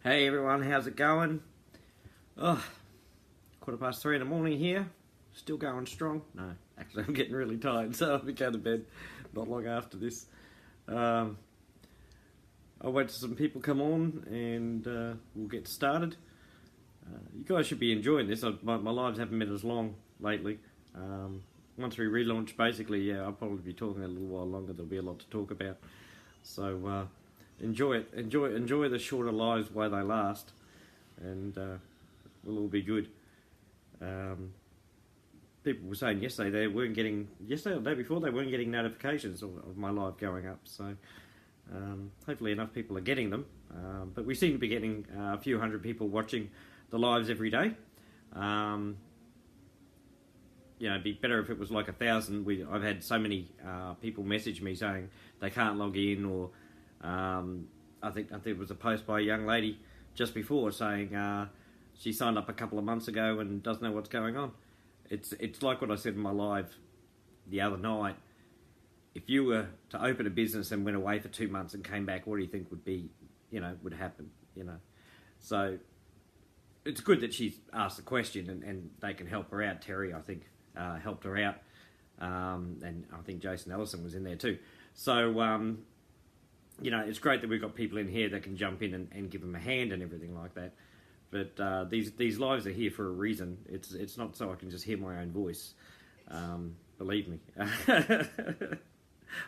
Hey everyone, how's it going? Oh, 3:15 in the morning here. Still going strong. No, actually I'm getting really tired, so I'll be going to bed not long after this. I'll wait till some people come on and we'll get started. You guys should be enjoying this. My lives haven't been as long lately. Once we relaunch, basically, I'll probably be talking a little while longer. There'll be a lot to talk about. So enjoy it. Enjoy the shorter lives while they last, and we'll all be good. People were saying yesterday or the day before, they weren't getting notifications of my live going up. So hopefully enough people are getting them. But we seem to be getting a few hundred people watching the lives every day. It'd be better if it was like 1,000. I've had so many people message me saying they can't log in, or I think it was a post by a young lady just before saying she signed up a couple of months ago and doesn't know what's going on. It's like what I said in my live the other night. If you were to open a business and went away for 2 months and came back, what do you think would happen? So it's good that she's asked the question and they can help her out. Terry, I think, helped her out, and I think Jason Ellison was in there too. So it's great that we've got people in here that can jump in and give them a hand and everything like that. But these lives are here for a reason. It's not so I can just hear my own voice. Believe me,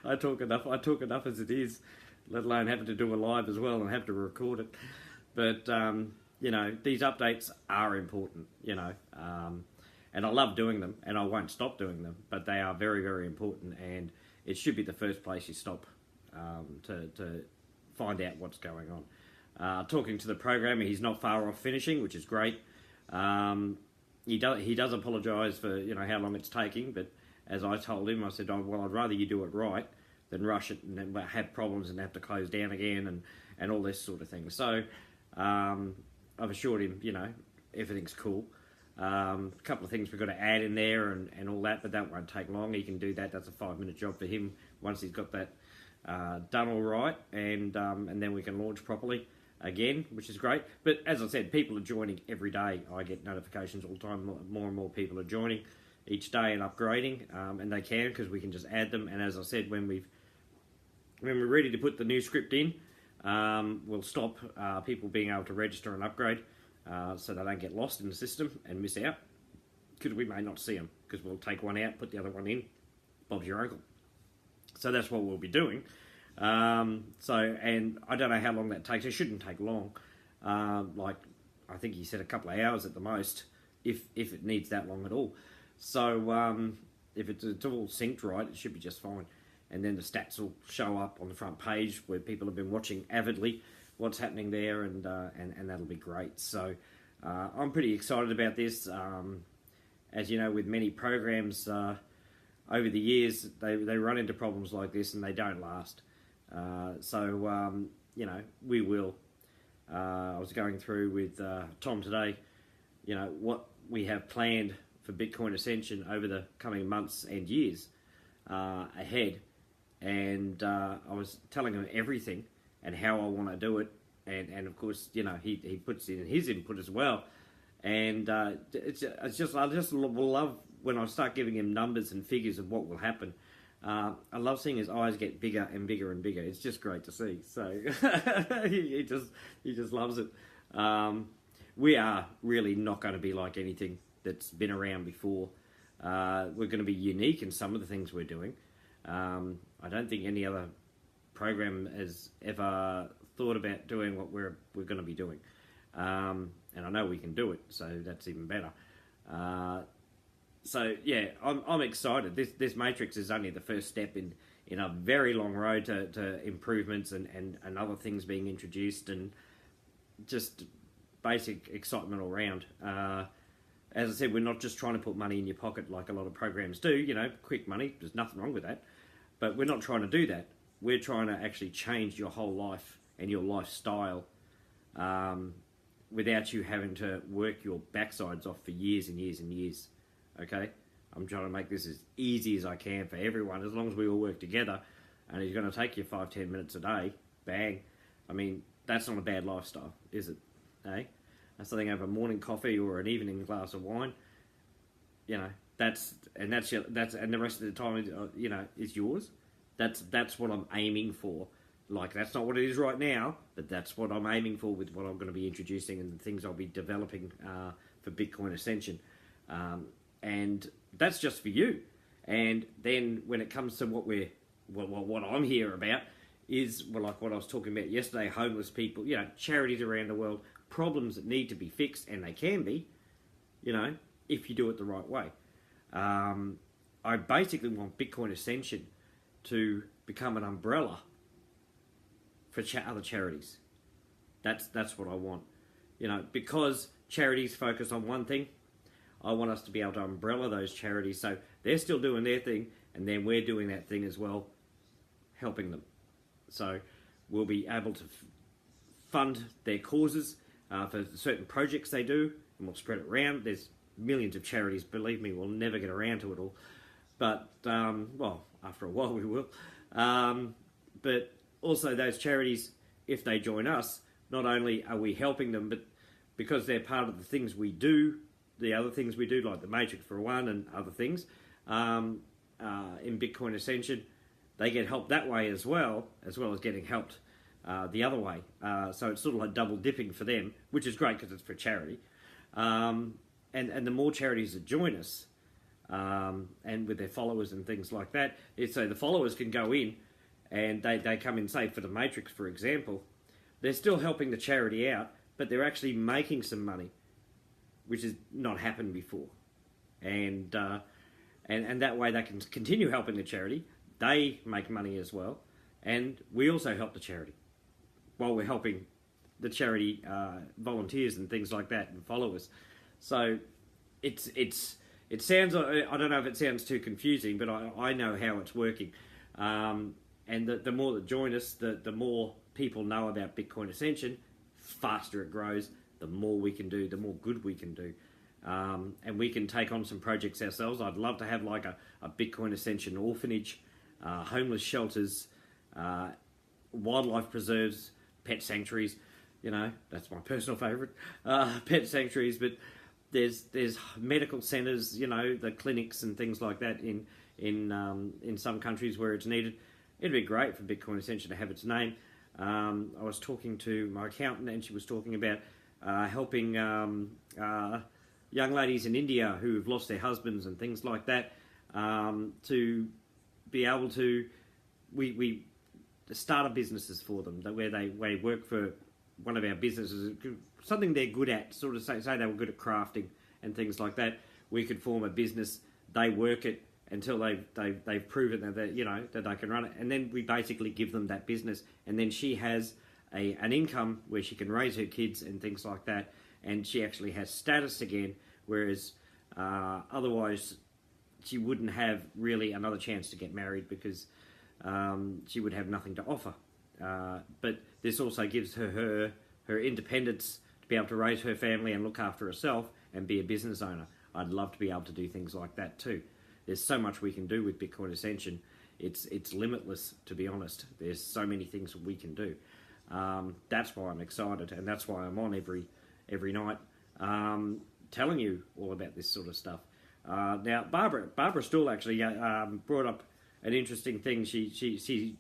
I talk enough as it is, let alone having to do a live as well and have to record it. But these updates are important. And I love doing them, and I won't stop doing them. But they are very, very important, and it should be the first place you stop to find out what's going on. Talking to the programmer, he's not far off finishing, which is great. He does apologise for how long it's taking, but as I told him, I said, I'd rather you do it right than rush it and then have problems and have to close down again and all this sort of thing. So I've assured him, everything's cool. A couple of things we've got to add in there and all that, but that won't take long. He can do that. That's a 5-minute job for him once he's got that done all right, and then we can launch properly again, which is great. But as I said, people are joining every day. I get notifications all the time. More and more people are joining each day and upgrading, and they can, because we can just add them. And as I said, when we're ready to put the new script in, we'll stop people being able to register and upgrade, so they don't get lost in the system and miss out, because we may not see them, because we'll take one out, put the other one in. Bob's your uncle. So that's what we'll be doing. And I don't know how long that takes. It shouldn't take long. I think he said a couple of hours at the most, if it needs that long at all. So if it's all synced right, it should be just fine. And then the stats will show up on the front page where people have been watching avidly what's happening there, and that'll be great. So I'm pretty excited about this. As you know, with many programs over the years, they run into problems like this and they don't last. We will. I was going through with Tom today, what we have planned for Bitcoin Ascension over the coming months and years ahead. And I was telling him everything and how I want to do it. And of course, he puts in his input as well. And I just will love when I start giving him numbers and figures of what will happen. I love seeing his eyes get bigger and bigger and bigger. It's just great to see. So he just loves it. We are really not going to be like anything that's been around before. We're going to be unique in some of the things we're doing. I don't think any other program has ever thought about doing what we're going to be doing. And I know we can do it, so that's even better. I'm excited. This matrix is only the first step in a very long road to improvements and other things being introduced, and just basic excitement all around. As I said, we're not just trying to put money in your pocket like a lot of programs do, quick money. There's nothing wrong with that. But we're not trying to do that. We're trying to actually change your whole life and your lifestyle without you having to work your backsides off for years and years and years. Okay? I'm trying to make this as easy as I can for everyone, as long as we all work together. And it's going to take you 5-10 minutes a day. Bang. I mean, that's not a bad lifestyle, is it? Eh? Something over a morning coffee or an evening glass of wine, you know, that's and the rest of the time, you know, is yours. That's what I'm aiming for. Like, that's not what it is right now, but that's what I'm aiming for with what I'm going to be introducing and the things I'll be developing for Bitcoin Ascension. And that's just for you. And then when it comes to what I'm here about is, well, like what I was talking about yesterday, homeless people, you know, charities around the world, problems that need to be fixed, and they can be, you know, if you do it the right way. I basically want Bitcoin Ascension to become an umbrella for other charities. That's what I want. You know, because charities focus on one thing, I want us to be able to umbrella those charities so they're still doing their thing, and then we're doing that thing as well, helping them. So we'll be able to fund their causes for certain projects they do, and we'll spread it around. There's millions of charities, believe me, we'll never get around to it all. But, well, after a while we will. But also those charities, if they join us, not only are we helping them, but because they're part of the things we do, the other things we do, like the Matrix for one and other things, in Bitcoin Ascension, they get help that way as well as getting helped the other way. So it's sort of like double dipping for them, which is great because it's for charity. And the more charities that join us, and with their followers and things like that, so the followers can go in and they come in, say, for the Matrix, for example, they're still helping the charity out, but they're actually making some money, which has not happened before. And that way they can continue helping the charity. They make money as well, and we also help the charity while we're helping the charity volunteers and things like that and followers. So it sounds, I don't know if it sounds too confusing, but I know how it's working. And the more that join us, the more people know about Bitcoin Ascension, faster it grows, the more we can do, the more good we can do. And we can take on some projects ourselves. I'd love to have like a Bitcoin Ascension orphanage, homeless shelters, wildlife preserves, pet sanctuaries. You know, that's my personal favourite, pet sanctuaries. But there's medical centres, you know, the clinics and things like that in some countries where it's needed. It'd be great for Bitcoin Ascension to have its name. I was talking to my accountant, and she was talking about helping young ladies in India who've lost their husbands and things like that, to be able to we start businesses for them, where they work for one of our businesses, something they're good at, sort of say they were good at crafting and things like that. We could form a business, they work it until they've proven that, you know, that they can run it, and then we basically give them that business, and then she has an income where she can raise her kids and things like that, and she actually has status again, whereas otherwise she wouldn't have really another chance to get married because she would have nothing to offer. But this also gives her independence to be able to raise her family and look after herself and be a business owner. I'd love to be able to do things like that too. There's so much we can do with Bitcoin Ascension. It's limitless, to be honest. There's so many things we can do. That's why I'm excited, and that's why I'm on every night telling you all about this sort of stuff. Now, Barbara Stool actually brought up an interesting thing. She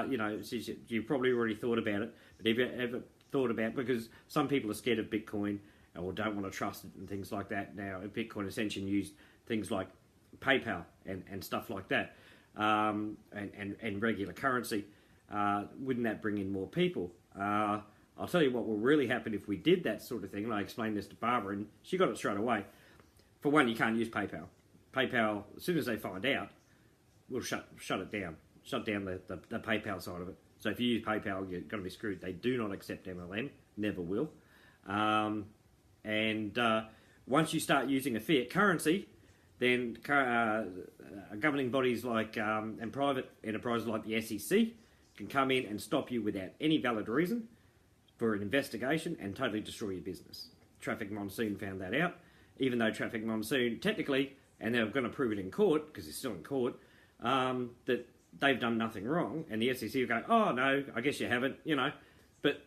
you know, you probably already thought about it, but have you ever thought about, because some people are scared of Bitcoin or don't want to trust it and things like that. Now, Bitcoin Ascension used things like PayPal and stuff like that, and regular currency. Wouldn't that bring in more people? I'll tell you what will really happen if we did that sort of thing, and I explained this to Barbara, and she got it straight away. For one, you can't use PayPal. PayPal, as soon as they find out, will shut it down. Shut down the PayPal side of it. So if you use PayPal, you're going to be screwed. They do not accept MLM, never will. And once you start using a fiat currency, then governing bodies like and private enterprises like the SEC can come in and stop you without any valid reason for an investigation and totally destroy your business. Traffic Monsoon found that out, even though Traffic Monsoon technically, and they're going to prove it in court because it's still in court, that they've done nothing wrong, and the SEC will go, oh no, I guess you haven't, you know, but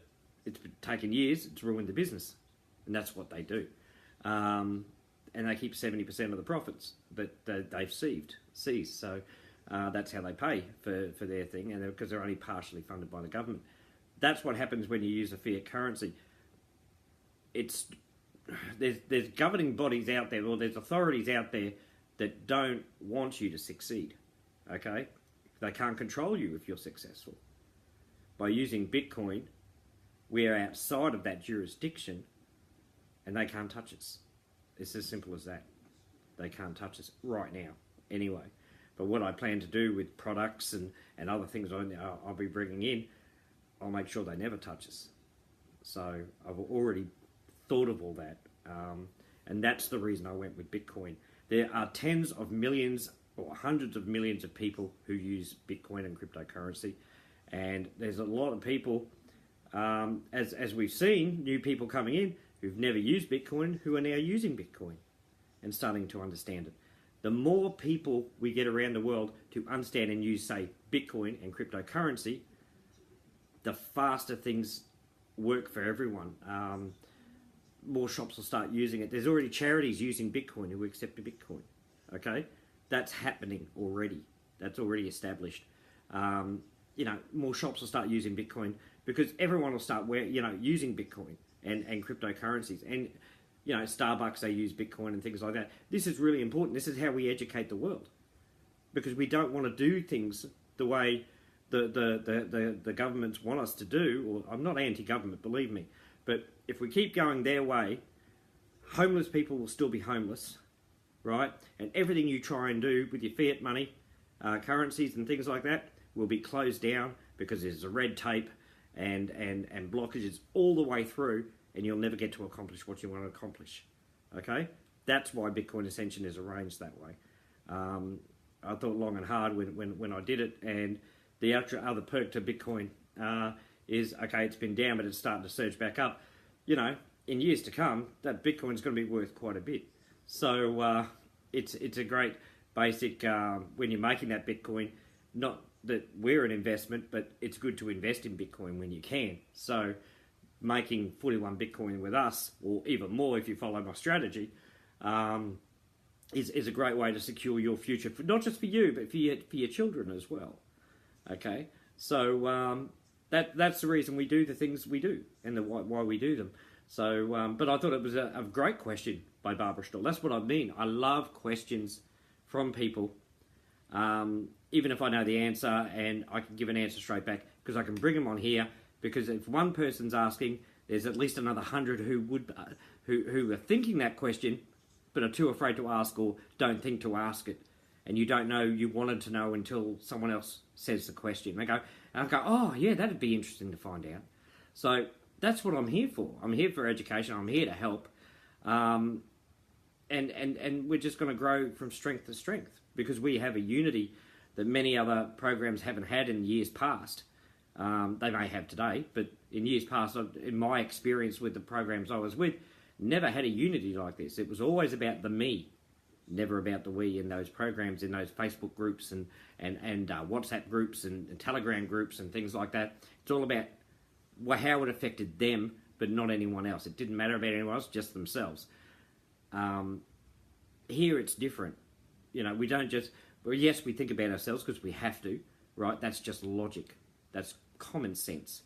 it's taken years, it's ruined the business. And that's what they do. And they keep 70% of the profits, but they've seized. So that's how they pay for their thing, and because they're only partially funded by the government. That's what happens when you use a fiat currency. There's governing bodies out there, or there's authorities out there that don't want you to succeed. Okay, they can't control you if you're successful. By using Bitcoin, we're outside of that jurisdiction, and they can't touch us. It's as simple as that. They can't touch us right now, anyway. But what I plan to do with products and other things I'll be bringing in, I'll make sure they never touch us. So I've already thought of all that. And that's the reason I went with Bitcoin. There are tens of millions or hundreds of millions of people who use Bitcoin and cryptocurrency. And there's a lot of people, as we've seen, new people coming in who've never used Bitcoin, who are now using Bitcoin and starting to understand it. The more people we get around the world to understand and use, say, Bitcoin and cryptocurrency, the faster things work for everyone. More shops will start using it. There's already charities using Bitcoin who accept Bitcoin. Okay, that's happening already. That's already established. More shops will start using Bitcoin because everyone will start using Bitcoin and cryptocurrencies. And Starbucks, they use Bitcoin and things like that. This is really important. This is how we educate the world, because we don't want to do things the way the governments want us to do. Or I'm not anti-government, believe me, but if we keep going their way, homeless people will still be homeless, right? And everything you try and do with your fiat money, currencies and things like that will be closed down because there's a red tape and blockages all the way through, and you'll never get to accomplish what you want to accomplish. Okay? That's why Bitcoin Ascension is arranged that way. I thought long and hard when I did it, and the other perk to Bitcoin is, okay, it's been down, but it's starting to surge back up. In years to come, that Bitcoin's going to be worth quite a bit. So it's a great basic, when you're making that Bitcoin, not that we're an investment, but it's good to invest in Bitcoin when you can. So making 41 Bitcoin with us, or even more if you follow my strategy, is a great way to secure your future, not just for you, but for your children as well. Okay, so that's the reason we do the things we do, and why we do them. So, but I thought it was a great question by Barbara Stoll. That's what I mean. I love questions from people, even if I know the answer and I can give an answer straight back, because I can bring them on here. Because if one person's asking, there's at least another 100 who are thinking that question, but are too afraid to ask or don't think to ask it. And you don't know you wanted to know until someone else says the question. I go, oh yeah, that'd be interesting to find out. So that's what I'm here for. I'm here for education. I'm here to help. And we're just going to grow from strength to strength, because we have a unity that many other programs haven't had in years past. They may have today, but in years past, in my experience with the programs I was with, never had a unity like this. It was always about the me, never about the we in those programs, in those Facebook groups and WhatsApp groups and Telegram groups and things like that. It's all about how it affected them, but not anyone else. It didn't matter about anyone else, just themselves. Here it's different. We don't just... Well, yes, we think about ourselves because we have to, right? That's just logic. That's common sense,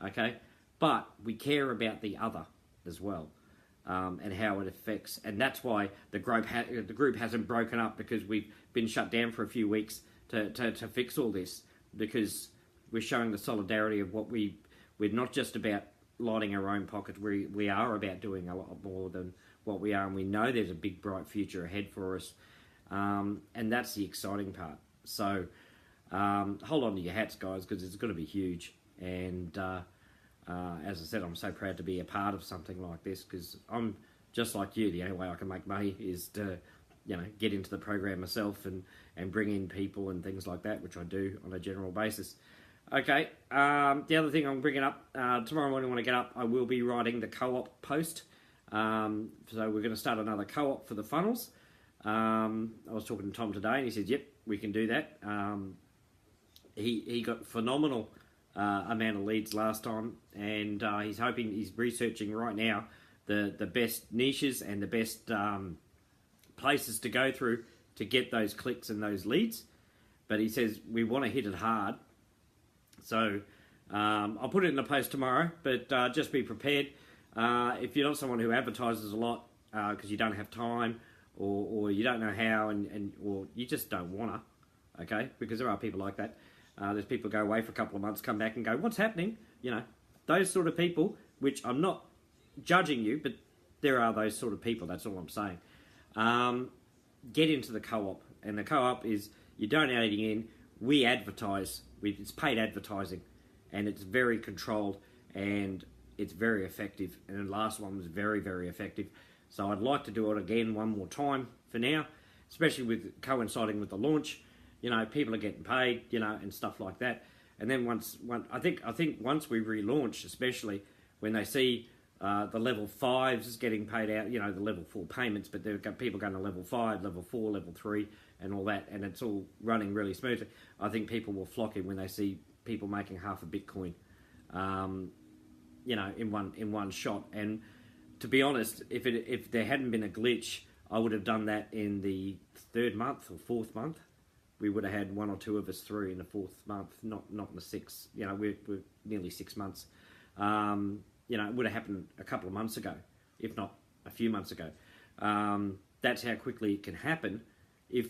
okay? But we care about the other as well, and how it affects. And that's why the group hasn't broken up, because we've been shut down for a few weeks to fix all this, because we're showing the solidarity of what we're not just about lighting our own pockets. We are about doing a lot more than what we are, and we know there's a big, bright future ahead for us. And that's the exciting part. So hold on to your hats, guys, because it's going to be huge. And as I said, I'm so proud to be a part of something like this, because I'm just like you. The only way I can make money is to get into the program myself and bring in people and things like that, which I do on a general basis. Okay, the other thing I'm bringing up, tomorrow morning when I get up, I will be writing the co-op post. So we're going to start another co-op for the funnels. I was talking to Tom today, and he said, yep, we can do that. He got phenomenal amount of leads last time, and he's researching right now the best niches and the best places to go through to get those clicks and those leads. But he says we want to hit it hard. So I'll put it in the post tomorrow, but just be prepared. If you're not someone who advertises a lot because you don't have time or you don't know how or you just don't want to, okay? Because there are people like that. There's people go away for a couple of months, come back and go, what's happening? You know, those sort of people, which I'm not judging you, but there are those sort of people, that's all I'm saying. Get into the co-op, and the co-op is you're donating in, we advertise, it's paid advertising, and it's very controlled, and it's very effective, and the last one was very, very effective. So I'd like to do it again one more time for now, especially with coinciding with the launch. You know, people are getting paid, you know, and stuff like that. And then I think once we relaunch, especially when they see the level 5s getting paid out, you know, the level 4 payments, but there are people going to level 5, level 4, level 3, and all that, and it's all running really smoothly. I think people will flock in when they see people making half a Bitcoin, you know, in one shot. And to be honest, if there hadn't been a glitch, I would have done that in the 3rd month or 4th month. We would have had 1 or 2 of us through in the 4th month, not in the 6th. You know, we're nearly 6 months. You know, it would have happened a couple of months ago, if not a few months ago. That's how quickly it can happen if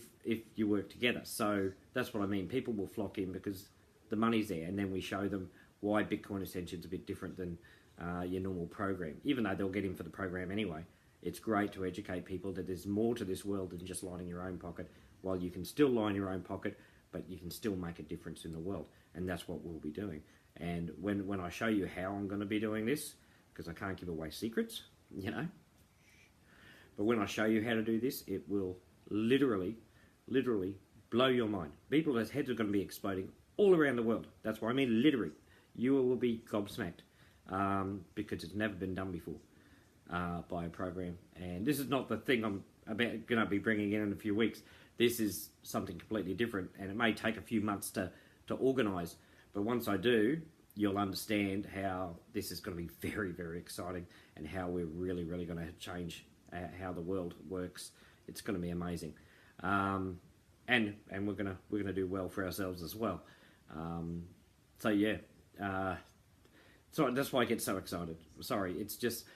you work together. So that's what I mean. People will flock in because the money's there, and then we show them why Bitcoin Ascension is a bit different than your normal program. Even though they'll get in for the program anyway, it's great to educate people that there's more to this world than just lining your own pocket. While you can still line your own pocket, but you can still make a difference in the world, and that's what we'll be doing. And when I show you how I'm going to be doing this, because I can't give away secrets, you know, but when I show you how to do this, it will literally blow your mind. People's heads are going to be exploding all around the world. That's what I mean, literally. You will be gobsmacked because it's never been done before by a program. And this is not the thing I'm going to be bringing in a few weeks. This is something completely different, and it may take a few months to organise. But once I do, you'll understand how this is going to be very, very exciting, and how we're really going to change how the world works. It's going to be amazing, and we're gonna do well for ourselves as well. So yeah, so that's why I get so excited. Sorry, it's just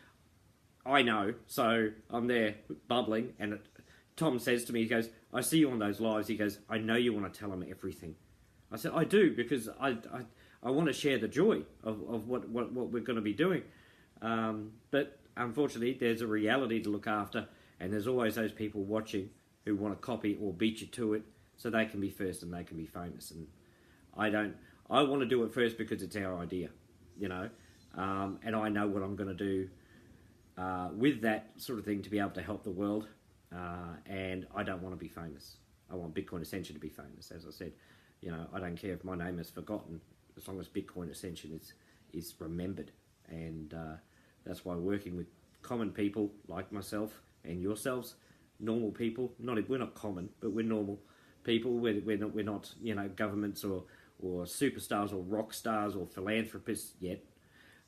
I know. So I'm there bubbling, and Tom says to me, he goes, "I see you on those lives." He goes, "I know you want to tell them everything." I said, "I do, because I want to share the joy of what we're going to be doing." But unfortunately, there's a reality to look after, and there's always those people watching who want to copy or beat you to it so they can be first and they can be famous. And I want to do it first because it's our idea, you know, and I know what I'm going to do with that sort of thing to be able to help the world. And I don't want to be famous. I want Bitcoin Ascension to be famous, as I said. You know, I don't care if my name is forgotten, as long as Bitcoin Ascension is remembered. And that's why working with common people like myself and yourselves, normal people, we're not common, but we're normal people. We're not you know, governments or superstars or rock stars or philanthropists yet.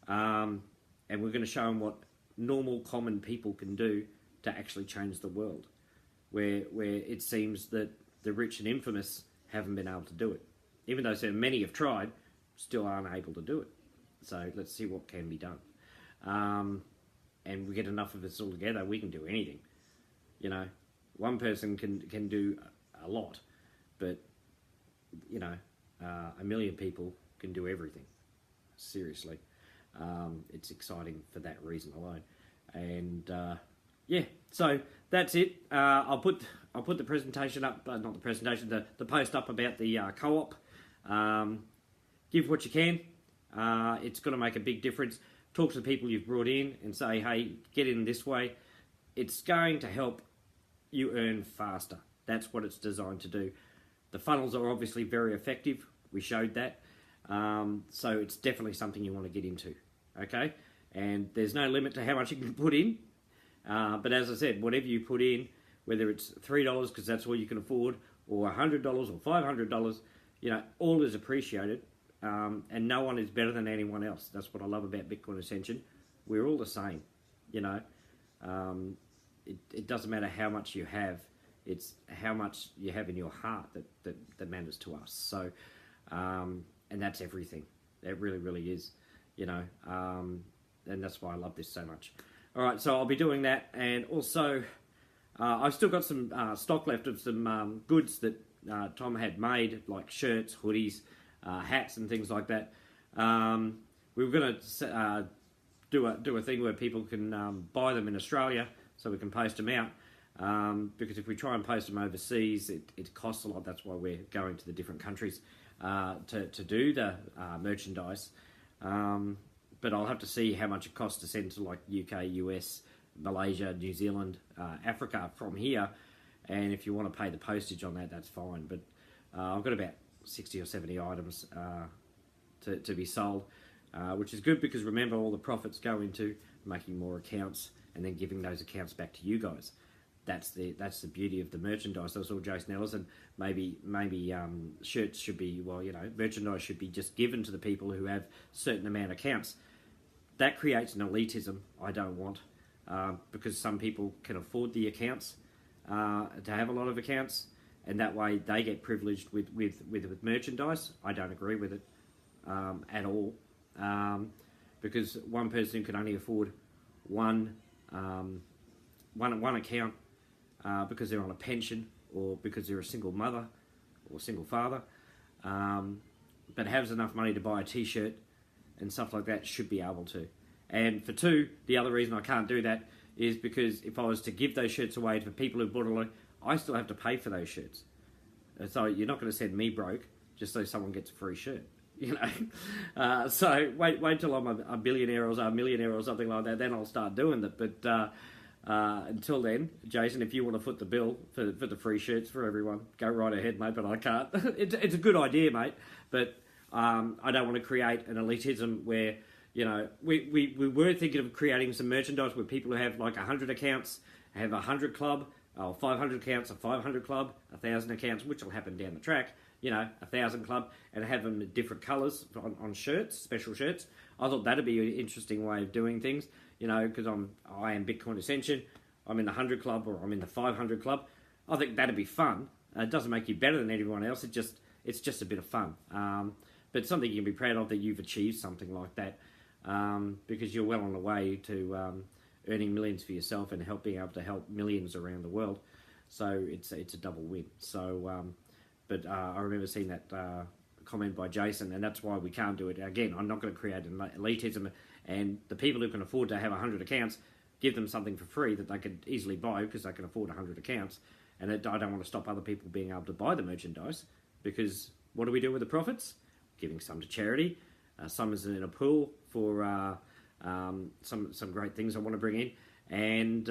And we're going to show them what normal common people can do to actually change the world, where it seems that the rich and infamous haven't been able to do it. Even though so many have tried, still aren't able to do it. So let's see what can be done. And we get enough of us all together, we can do anything. You know, one person can do a lot, but, you know, 1 million people can do everything. Seriously. It's exciting for that reason alone. And yeah, so that's it. I'll put the presentation up, not the presentation, the post up about the co-op. Give what you can. It's going to make a big difference. Talk to the people you've brought in and say, hey, get in this way. It's going to help you earn faster. That's what it's designed to do. The funnels are obviously very effective. We showed that. So it's definitely something you want to get into. Okay? And there's no limit to how much you can put in. But as I said, whatever you put in, whether it's $3 because that's all you can afford, or $100 or $500, you know, all is appreciated. and no one is better than anyone else. That's what I love about Bitcoin Ascension. We're all the same, you know. It doesn't matter how much you have. It's how much you have in your heart that matters to us. So, and that's everything. It really, really is, you know. And that's why I love this so much. All right, so I'll be doing that. And also, I've still got some stock left of some goods that Tom had made, like shirts, hoodies, hats, and things like that. We were going to do a thing where people can buy them in Australia, so we can post them out. Because if we try and post them overseas, it costs a lot. That's why we're going to the different countries to do the merchandise. But I'll have to see how much it costs to send to like UK, US, Malaysia, New Zealand, Africa from here. And if you want to pay the postage on that, that's fine. But I've got about 60 or 70 items to be sold, which is good because remember, all the profits go into making more accounts and then giving those accounts back to you guys. That's the beauty of the merchandise. That's all Jason Ellison. Maybe shirts should be, well, you know, merchandise should be just given to the people who have certain amount of accounts. That creates an elitism I don't want, because some people can afford the accounts to have a lot of accounts, and that way they get privileged with merchandise. I don't agree with it at all, because one person who can only afford one account because they're on a pension or because they're a single mother or single father, but has enough money to buy a t-shirt and stuff like that, should be able to. And for two, the other reason I can't do that is because if I was to give those shirts away to people who bought a lot, I still have to pay for those shirts. So you're not going to send me broke just so someone gets a free shirt, you know. So wait till I'm a billionaire or a millionaire or something like that, then I'll start doing that. But until then, Jason, if you want to foot the bill for the free shirts for everyone, go right ahead, mate, but I can't. It's a good idea, mate, but I don't want to create an elitism where, you know, we were thinking of creating some merchandise where people who have like 100 accounts have a 100 club, or 500 accounts, a 500 club, 1,000 accounts, which will happen down the track, you know, 1,000 club, and have them in different colours on shirts, special shirts. I thought that'd be an interesting way of doing things, you know, because I am Bitcoin Ascension, I'm in the 100 club or I'm in the 500 club. I think that'd be fun. It doesn't make you better than anyone else. It's just a bit of fun. But something you can be proud of, that you've achieved something like that, because you're well on the way to earning millions for yourself and being able to help millions around the world. So it's a double win. So, but I remember seeing that comment by Jason, and that's why we can't do it. Again, I'm not going to create an elitism, and the people who can afford to have 100 accounts, give them something for free that they could easily buy because they can afford 100 accounts. And I don't want to stop other people being able to buy the merchandise, because what do we do with the profits? Giving some to charity, some is in a pool for some great things I want to bring in, and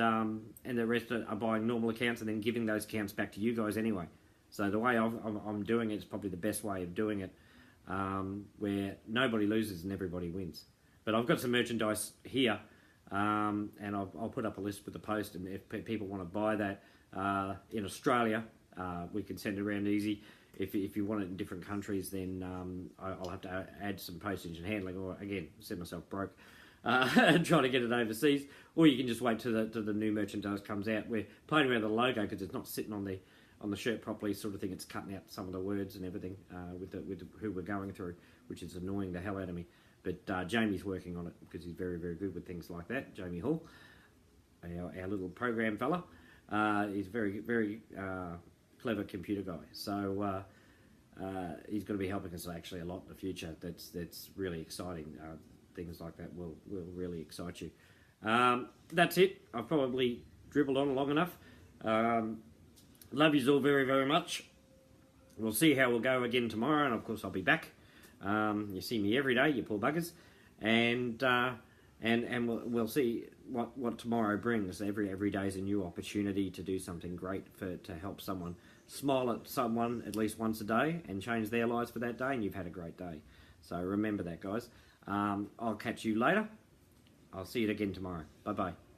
the rest are buying normal accounts and then giving those accounts back to you guys anyway. So the way I'm doing it is probably the best way of doing it, where nobody loses and everybody wins. But I've got some merchandise here, and I'll put up a list with the post, and if people want to buy that in Australia, we can send it around easy. If you want it in different countries, then I'll have to add some postage and handling, or again, send myself broke and try to get it overseas. Or you can just wait till the new merchandise comes out. We're playing around with the logo because it's not sitting on the shirt properly, sort of thing. It's cutting out some of the words and everything with who we're going through, which is annoying the hell out of me. But Jamie's working on it because he's very, very good with things like that. Jamie Hall, our little program fella, he's very, very clever computer guy. So he's going to be helping us actually a lot in the future. That's really exciting. Things like that will really excite you. That's it. I've probably dribbled on long enough. Love yous all very, very much. We'll see how we'll go again tomorrow, and of course I'll be back. You see me every day, you poor buggers, and we'll see what tomorrow brings. Every day is a new opportunity to do something great to help someone. Smile at someone at least once a day and change their lives for that day, and you've had a great day. So remember that, guys. I'll catch you later. I'll see you again tomorrow. Bye-bye.